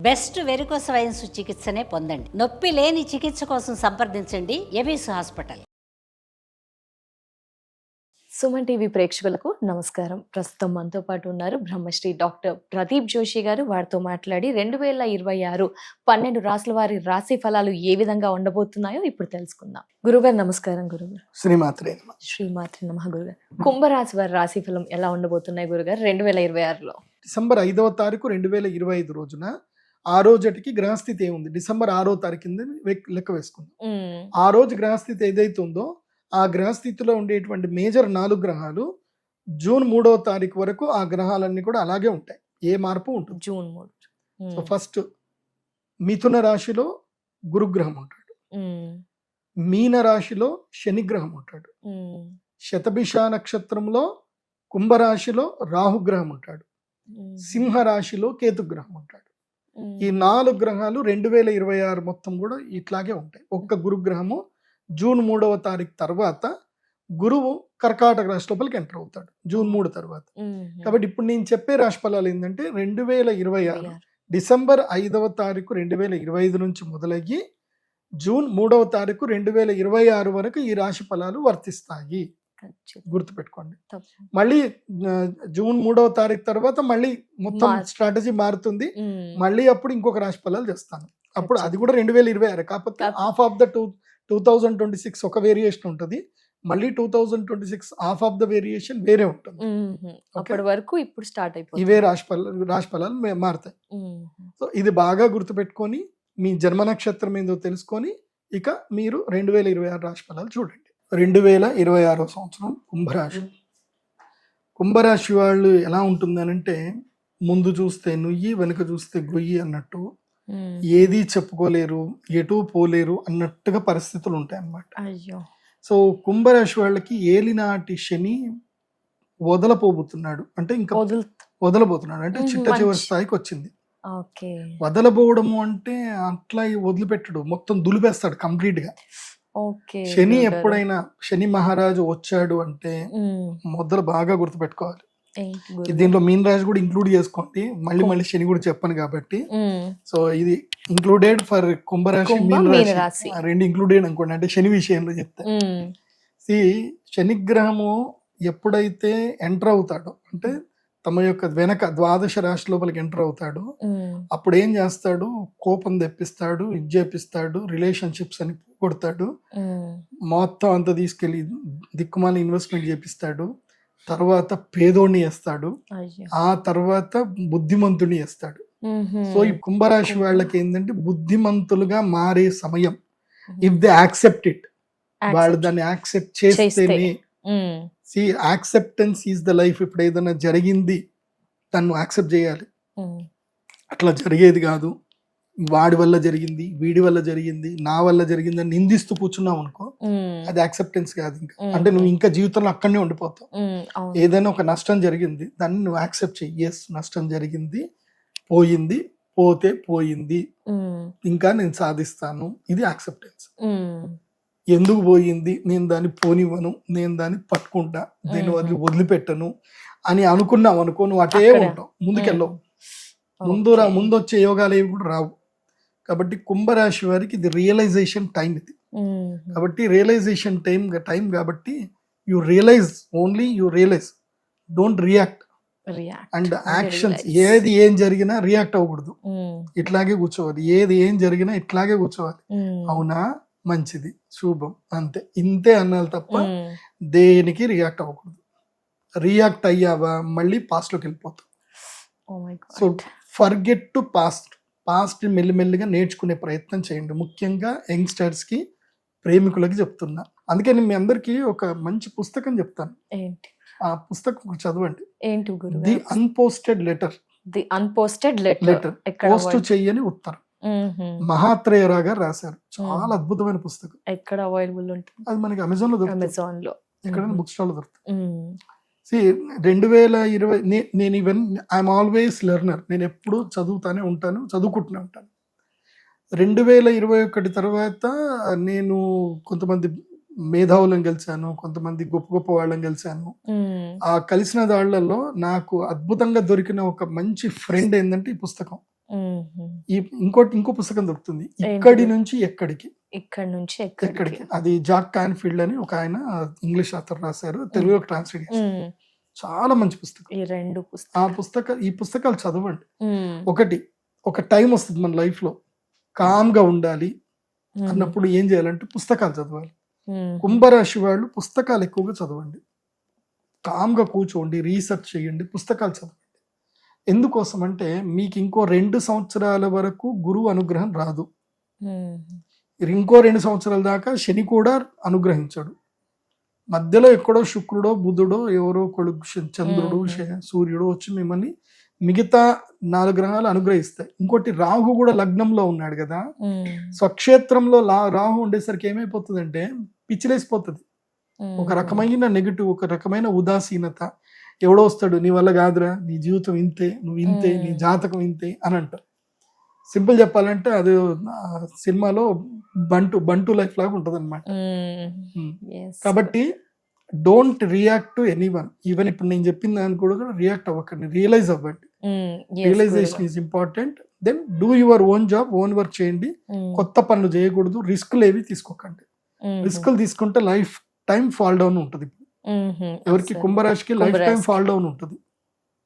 Best varicose veins చికిత్సనే పొందండి. నొప్పి లేని చికిత్స కోసం సంప్రదించండి ఎబిస్ హాస్పిటల్. సుమన్ టీవీ ప్రేక్షకులకు నమస్కారం. ప్రస్తుతం మనతో పాటు ఉన్నారు బ్రహ్మశ్రీ డాక్టర్ ప్రదీప్ జోషి గారు. వారితో మాట్లాడి 2026 12 రాసుల వారి రాశి ఫలాలు ఏ విధంగా ఉండబోతున్నాయో ఇప్పుడు తెలుసుకుందాం. గురుగారు నమస్కారం. గురుగారు శ్రీమాత్రే నమః. గురుగారు, కుంభరాశి వారి రాశి ఫలం ఎలా ఉండబోతున్నాయి గురుగారు 2026లో? డిసెంబర్ 5వ తారీఖు 2025 రోజున ఆ రోజుకి గ్రహస్థితి ఏముంది, డిసెంబర్ 6వ తారీఖు కింద లెక్క వేసుకుందాం. ఆ రోజు గ్రహస్థితి ఏదైతే ఉందో ఆ గ్రహస్థితిలో ఉండేటువంటి మేజర్ 4 గ్రహాలు జూన్ 3వ తారీఖు వరకు ఆ గ్రహాలన్నీ కూడా అలాగే ఉంటాయి, ఏ మార్పు ఉంటుంది. జూన్ 3. సో ఫస్ట్ మిథున రాశిలో గురుగ్రహం ఉంటాడు, మీన రాశిలో శనిగ్రహం ఉంటాడు, శతభిష నక్షత్రంలో కుంభరాశిలో రాహుగ్రహం ఉంటాడు, సింహ రాశిలో కేతుగ్రహం ఉంటాడు. ఈ 4 గ్రహాలు 2026 మొత్తం కూడా ఇట్లాగే ఉంటాయి. ఒక్క గురుగ్రహము జూన్ 3వ తారీఖు తర్వాత గురువు కర్కాటక రాశి లోపలికి ఎంటర్ అవుతాడు జూన్ 3 తర్వాత. కాబట్టి ఇప్పుడు నేను చెప్పే రాశి ఫలాలు ఏంటంటే 2026 డిసెంబర్ 5వ తారీఖు 2025 నుంచి మొదలయ్యి జూన్ 3వ తారీఖు 2026 వరకు ఈ రాశి ఫలాలు వర్తిస్తాయి. గుర్తుపెట్టుకోండి. మళ్ళీ జూన్ 3వ తారీఖు తర్వాత మళ్ళీ మొత్తం స్ట్రాటజీ మారుతుంది. మళ్ళీ అప్పుడు ఇంకొక రాశి ఫలాలు చేస్తాను. అప్పుడు అది కూడా 2026, కాకపోతే హాఫ్ ఆఫ్ ద 2026 ఒక వేరియేషన్ ఉంటుంది, మళ్ళీ 2026 హాఫ్ ఆఫ్ ద వేరియేషన్ వేరే ఉంటుంది. అప్పటి వరకు ఇప్పుడు స్టార్ట్ అయిపోతుంది, ఇవే రాశి ఫలాలు మారుతాయి. సో ఇది బాగా గుర్తుపెట్టుకొని మీ జన్మ నక్షత్రం ఏందో తెలుసుకొని ఇక మీరు 2026 రాశి ఫలాలు చూడండి. 2026 సంవత్సరం కుంభరాశి వాళ్ళు ఎలా ఉంటుందనంటే, ముందు చూస్తే నుయ్యి వెనుక చూస్తే గొయ్యి అన్నట్టు, ఏది చెప్పుకోలేరు, ఎటు పోలేరు అన్నట్టుగా పరిస్థితులు ఉంటాయి అన్నమాట. సో కుంభరాశి వాళ్ళకి ఏలినాటి శని వదలపోబోతున్నాడు, అంటే ఇంకా వదలబోతున్నాడు అంటే చిట్ట చివరి స్థాయికి వచ్చింది. వదలబోవడము అంటే అట్లా వదిలిపెట్టడు, మొత్తం దులిపేస్తాడు కంప్లీట్ గా. శని ఎప్పుడైనా శని మహారాజు వచ్చాడు అంటే మొదలు బాగా గుర్తుపెట్టుకోవాలి. దీంట్లో మీన రాశి కూడా ఇంక్లూడ్ చేసుకోండి, మళ్ళీ శని కూడా చెప్పను కాబట్టి. సో ఇది ఇంక్లూడెడ్ ఫర్ కుంభరాశి, మీన రాశి రెండు ఇంక్లూడెడ్ అనుకోండి, అంటే శని విషయంలో చెప్తే. శనిగ్రహము ఎప్పుడైతే ఎంటర్ అవుతాడో, అంటే తమ యొక్క వెనక ద్వాదశ రాశి లోపలికి ఎంటర్ అవుతాడు, అప్పుడు ఏం చేస్తాడు, కోపం తెప్పిస్తాడు, ఇది చేపిస్తాడు, రిలేషన్షిప్స్ అని కొడతాడు, మొత్తం అంతా తీసుకెళ్లి దిక్కుమాల ఇన్వెస్ట్మెంట్ చేపిస్తాడు, తర్వాత పేదోడిని వేస్తాడు, ఆ తర్వాత బుద్ధిమంతుని వేస్తాడు. సో ఈ కుంభరాశి వాళ్ళకి ఏంటంటే బుద్ధిమంతులుగా మారే సమయం. ఇఫ్ దే యాక్సెప్ట్ ఇట్, వాళ్ళు దాన్ని యాక్సెప్ట్ చేస్తేనే. See acceptance is the life. ఇప్పుడు ఏదైనా జరిగింది తను యాక్సెప్ట్ చేయాలి, అట్లా జరిగేది కాదు. వాడి వల్ల జరిగింది, వీడి వల్ల జరిగింది, నా వల్ల జరిగింది అని నిందిస్తూ కూర్చున్నావు అనుకో, అది యాక్సెప్టెన్స్ కాదు. ఇంకా అంటే నువ్వు ఇంకా జీవితంలో అక్కడనే ఉండిపోతావు. ఏదైనా ఒక నష్టం జరిగింది, దాన్ని నువ్వు యాక్సెప్ట్ చెయ్యి. ఎస్, నష్టం జరిగింది, పోయింది, పోతే పోయింది, ఇంకా నేను సాధిస్తాను, ఇది యాక్సెప్టెన్స్. ఎందుకు పోయింది, నేను దాన్ని పోనివ్వను, నేను దాన్ని పట్టుకుంటా, దీన్ని వదిలిపెట్టను అని అనుకున్నావు అనుకో, నువ్వు అటే ఉంటావు, ముందుకెళ్ళవు. ముందు వచ్చే యోగాలు ఏవి కూడా రావు. కాబట్టి కుంభరాశి వారికి ఇది రియలైజేషన్ టైం ఇది. కాబట్టి రియలైజేషన్ టైం కాబట్టి you realize, only you realize, don't react. And actions, ఏం జరిగినా రియాక్ట్ అవ్వకూడదు, ఇట్లాగే కూర్చోవాలి. ఏం జరిగినా ఇట్లాగే కూర్చోవాలి. అవునా, మంచిది, శుభం, అంతే, ఇంతే అనాలి తప్ప దేనికి రియాక్ట్ అవ్వకూడదు. రియాక్ట్ అయ్యావా మళ్ళీ పాస్ట్ లోకి వెళ్ళిపోతావు. సో ఫర్గెట్ టు పాస్ట్ మెల్లిమెల్లిగా నేర్చుకునే ప్రయత్నం చేయండి. ముఖ్యంగా యంగ్స్టర్స్ కి, ప్రేమికులకి చెప్తున్నా. అందుకే నేను మీ అందరికి ఒక మంచి పుస్తకం చెప్తాను, ఆ పుస్తకం చదవండి. The అన్పోస్టెడ్ letter. పోస్ట్ చెయ్యని ఉత్తరం, మహాత్రేయరా గారు రాశారు. చాలా అద్భుతమైన పుస్తకం. ఎక్కడ అవైలబుల్ ఉంటుంది? అది మనకి అమెజాన్ లో దొరుకుతుంది, ఎక్కడైనా బుక్ స్టాల్ లో దొరుకుతుంది. 2020 నేను ఈవెన్ ఐఎమ్ ఆల్వేస్ లెర్నర్, నేను ఎప్పుడు చదువుతూనే ఉంటాను. 2021 తర్వాత నేను కొంతమంది మేధావులను కలిశాను, కొంతమంది గొప్ప వాళ్ళని కలిశాను. ఆ కలిసిన దాళ్లలో నాకు అద్భుతంగా దొరికిన ఒక మంచి ఫ్రెండ్ ఏంటంటే ఈ పుస్తకం. ఈ ఇంకో పుస్తకం దొరుకుతుంది, ఇక్కడి నుంచి ఎక్కడికి. ఇక్కడ నుంచి ఎక్కడికి అది జాక్ కాన్ఫీల్డ్ అని ఒక ఆయన ఇంగ్లీష్ ఆథర్ రాశారు, తెలుగులో ట్రాన్స్లేట్ చేశారు. చాలా మంచి పుస్తకం. ఈ పుస్తకాలు చదవండి. ఒక టైం వస్తుంది మన లైఫ్ లో కామ్ గా ఉండాలి అన్నప్పుడు ఏం చేయాలంటే పుస్తకాలు చదవాలి. కుంభరాశి వాళ్ళు పుస్తకాలు ఎక్కువగా చదవండి, కామ్ గా కూర్చోండి, రీసెర్చ్ చేయండి, పుస్తకాలు చదవండి. ఎందుకోసం అంటే మీకు ఇంకో 2 సంవత్సరాల వరకు గురువు అనుగ్రహం రాదు. ఇంకో 2 సంవత్సరాల దాకా శని కూడా అనుగ్రహించాడు. మధ్యలో ఎక్కడో శుక్రుడో బుధుడో ఎవరో కొడుకు చంద్రుడు సూర్యుడు వచ్చి మిమ్మల్ని మిగతా 4 గ్రహాలు అనుగ్రహిస్తాయి. ఇంకోటి రాహు కూడా లగ్నంలో ఉన్నాడు కదా, స్వక్షేత్రంలో రాహు ఉండేసరికి ఏమైపోతుందంటే పిచ్చిలేసిపోతుంది. ఒక రకమైన నెగిటివ్, ఒక రకమైన ఉదాసీనత. ఎవడో వస్తాడు, నీ వల్ల కాదురా, నీ జీవితం ఇంతే, నువ్వు ఇంతే, నీ జాతకం ఇంతే అని అంటారు. సింపుల్ చెప్పాలంటే అది సినిమాలో బంటు లైఫ్ లాగా ఉంటది అనమాట. కాబట్టి don't react to anyone. Even ఇప్పుడు నేను చెప్పిన దాన్ని కూడా రియాక్ట్ అవ్వకండి, రియలైజ్ అవ్వండి. Realization is important. Then do your own job, own work చేయండి. కొత్త పనులు చేయకూడదు, రిస్క్లు ఏవి తీసుకోకండి. రిస్క్లు తీసుకుంటే లైఫ్ టైం ఫాల్ డౌన్ ఉంటుంది. ఎవరికి కుంభరాశికి లైఫ్ టైం ఫాల్ డౌన్ ఉంటుంది.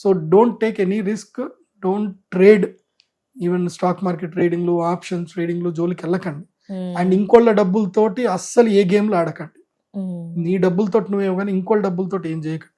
So don't take any risk, don't trade. Even stock market ట్రేడింగ్లు, ఆప్షన్స్ ట్రేడింగ్లు జోలికి వెళ్ళకండి. అండ్ ఇంకోళ్ళ డబ్బులతోటి అస్సలు ఏ గేమ్లు ఆడకండి. నీ డబ్బులతో నువ్వేమో కానీ ఇంకోళ్ళ డబ్బులతో ఏం చేయకండి.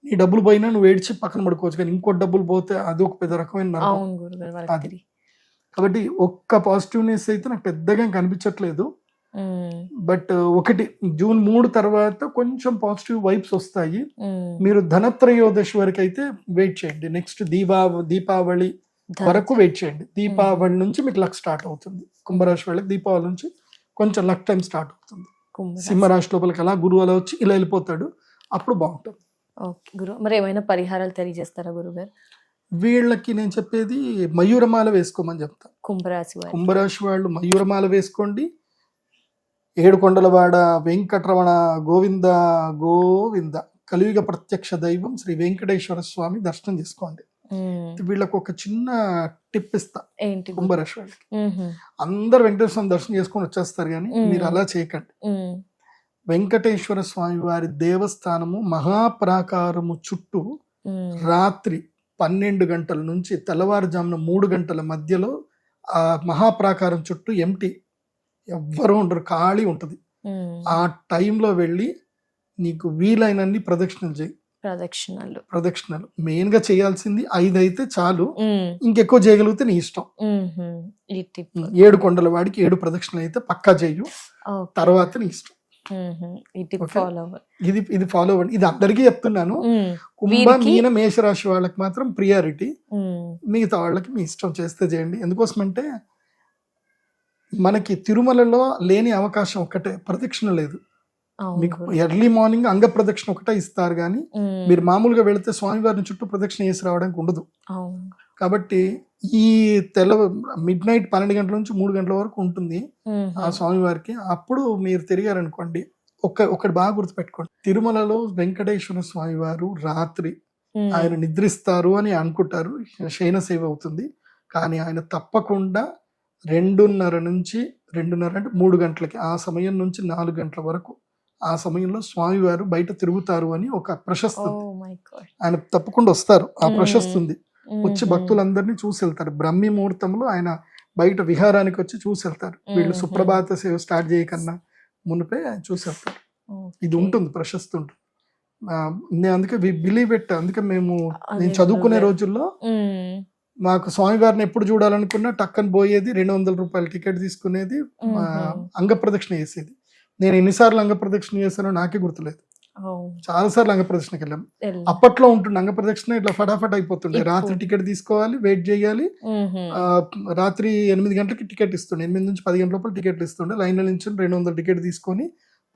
నీ డబ్బులు పోయినా నువ్వు ఏడ్చి పక్కన పడుకోవచ్చు, కానీ ఇంకో డబ్బులు పోతే అది ఒక పెద్ద రకమైన అది. కాబట్టి ఒక్క పాజిటివ్నెస్ అయితే నాకు పెద్దగా కనిపించట్లేదు. బట్ ఒకటి జూన్ 3 తర్వాత కొంచెం పాజిటివ్ వైబ్స్ వస్తాయి. మీరు ధనత్రయోదశి వరకు అయితే వెయిట్ చేయండి. నెక్స్ట్ దీపావళి వరకు వెయిట్ చేయండి. దీపావళి నుంచి మీకు లక్ స్టార్ట్ అవుతుంది. కుంభరాశి వాళ్ళకి దీపావళి నుంచి కొంచెం లక్ టైం స్టార్ట్ అవుతుంది. సింహరాశి లోపలికి అలా గురువు అలా వచ్చి ఇలా వెళ్ళిపోతాడు, అప్పుడు బాగుంటుంది. మరి ఏమైనా పరిహారాలు తెలియజేస్తారా గురుగారు? వీళ్ళకి నేను చెప్పేది మయూరమాల వేసుకోమని చెప్తా. కుంభరాశి వాళ్ళు మయూరమాల వేసుకోండి. ఏడుకొండలవాడ వెంకటరమణ గోవింద గోవింద కలియుగ ప్రత్యక్ష దైవం శ్రీ వెంకటేశ్వర స్వామి దర్శనం చేసుకోండి. వీళ్ళకు ఒక చిన్న టిప్ ఇస్తా. కుంభరాశి వాళ్ళకి అందరు వెంకటేశ్వర స్వామి దర్శనం చేసుకొని వచ్చేస్తారు, కానీ మీరు అలా చేయకండి. వెంకటేశ్వర స్వామి వారి దేవస్థానము మహాప్రాకారము చుట్టూ రాత్రి 12 గంటల నుంచి తెల్లవారుజామున 3 గంటల మధ్యలో ఆ మహాప్రాకారం చుట్టూ ఎంటీ, ఎవ్వరూ ఉండరు, ఖాళీ ఉంటుంది. ఆ టైంలో వెళ్ళి నీకు వీలైనన్ని ప్రదక్షిణలు చేయి. ప్రదక్షిణలు మెయిన్ గా చేయాల్సింది 5 అయితే చాలు, ఇంకెక్కువ చేయగలిగితే నీ ఇష్టం. 7 కొండల వాడికి 7 ప్రదక్షిణలు అయితే పక్కా చేయు, తర్వాత నీ ఇష్టం. ఇది ఫాలో అవ్వండి. ఇది అందరికీ చెప్తున్నాను. కుంభ మీన మేషరాశి వాళ్ళకి మాత్రం ప్రియారిటీ, మిగతా వాళ్ళకి మీ ఇష్టం చేస్తే చేయండి. ఎందుకోసమంటే మనకి తిరుమలలో లేని అవకాశం ఒక్కటే, ప్రదక్షిణ లేదు. మీకు ఎర్లీ మార్నింగ్ అంగ ప్రదక్షిణ ఒకటే ఇస్తారు, కానీ మీరు మామూలుగా వెళితే స్వామివారిని చుట్టూ ప్రదక్షిణ చేసి రావడానికి ఉండదు. కాబట్టి ఈ మిడ్ నైట్ 12 గంటల నుంచి 3 గంటల వరకు ఉంటుంది ఆ స్వామివారికి. అప్పుడు మీరు తిరిగారనుకోండి, ఒకటి బాగా గుర్తుపెట్టుకోండి, తిరుమలలో వెంకటేశ్వర స్వామి వారు రాత్రి ఆయన నిద్రిస్తారు అని అనుకుంటారు, శయన సేవ అవుతుంది. కానీ ఆయన తప్పకుండా 2:30 నుంచి 2:30 అంటే 3 గంటలకి, ఆ సమయం నుంచి 4 గంటల వరకు, ఆ సమయంలో స్వామివారు బయట తిరుగుతారు అని ఒక ప్రశస్తి ఉంది. ఆయన తప్పకుండా వస్తారు, ఆ ప్రశస్తి ఉంది. వచ్చి భక్తులందరినీ చూసి వెళ్తారు. బ్రహ్మి ముహూర్తంలో ఆయన బయట విహారానికి వచ్చి చూసి వెళ్తారు. వీళ్ళు సుప్రభాత సేవ స్టార్ట్ చేయకన్నా మునిపే ఆయన చూసి వెళ్తారు. ఇది ఉంటుంది, ప్రశస్తి ఉంటుంది. నేను అందుకే బిలీవ్ ఇట్. అందుకే నేను చదువుకునే రోజుల్లో మాకు స్వామివారిని ఎప్పుడు చూడాలనుకున్నా టక్కని పోయేది, 200 రూపాయల టికెట్ తీసుకునేది, అంగ ప్రదక్షిణ చేసేది. నేను ఎన్నిసార్లు అంగ ప్రదక్షిణ చేశానో నాకే గుర్తులేదు. చాలా సార్లు అంగ ప్రదక్షిణకి వెళ్ళాం. అప్పట్లో ఉంటుండే అంగ ప్రదక్షిణ ఇట్లా ఫటాఫట్ అయిపోతుండే. రాత్రి టికెట్ తీసుకోవాలి, వెయిట్ చేయాలి. రాత్రి 8 గంటలకి టికెట్ ఇస్తుండే, 8 నుంచి 10 గంటల లోపల టికెట్లు ఇస్తుండే. లైన్లో నుంచి 200 టికెట్ తీసుకొని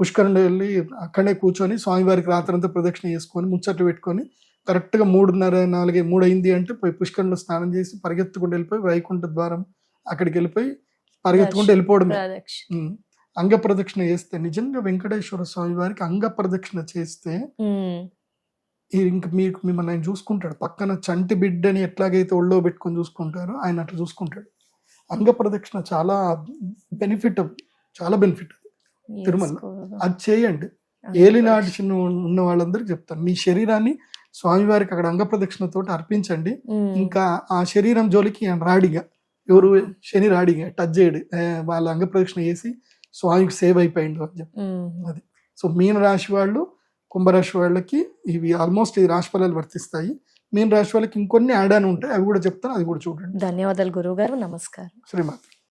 పుష్కరంలో వెళ్ళి అక్కడే కూర్చొని స్వామివారికి రాత్రంతా ప్రదక్షిణ చేసుకొని ముచ్చట్లు పెట్టుకొని కరెక్ట్గా 3:30, 4, 3 అయింది అంటే పోయి పుష్కరంలో స్నానం చేసి పరిగెత్తుకుంటూ వెళ్ళిపోయి వైకుంఠ ద్వారం అక్కడికి వెళ్ళిపోయి పరిగెత్తుకుంటూ వెళ్ళిపోవడమే. అంగ ప్రదక్షిణ చేస్తే నిజంగా వెంకటేశ్వర స్వామి వారికి అంగ ప్రదక్షిణ చేస్తే ఇంక మీకు మిమ్మల్ని ఆయన చూసుకుంటాడు. పక్కన చంటి బిడ్డని ఎట్లాగైతే ఒళ్ళో పెట్టుకొని చూసుకుంటారో ఆయన అట్లా చూసుకుంటాడు. అంగ ప్రదక్షిణ చాలా బెనిఫిట్, చాలా బెనిఫిట్ తిరుమల. అది చేయండి. ఏలినాటి చిన్న ఉన్న వాళ్ళందరికీ చెప్తాను, మీ శరీరాన్ని స్వామివారికి అక్కడ అంగ ప్రదక్షిణతోటి అర్పించండి. ఇంకా ఆ శరీరం జోలికి ఆయన రాడిగా, ఎవరు శని రాడిగా టచ్ చేయడు, వాళ్ళ అంగ ప్రదక్షిణ చేసి స్వామికి సేవ్ అయిపోయిండు అని చెప్పి. అది సో మీన రాశి వాళ్ళు, కుంభరాశి వాళ్ళకి ఇవి ఆల్మోస్ట్ ఈ రాశి ఫలాలు వర్తిస్తాయి. మీన రాశి వాళ్ళకి ఇంకొన్ని యాడ్ అని ఉంటాయి, అవి కూడా చెప్తాను, అది కూడా చూడండి. ధన్యవాదాలు గురువు గారు. నమస్కారం. శ్రీమాత.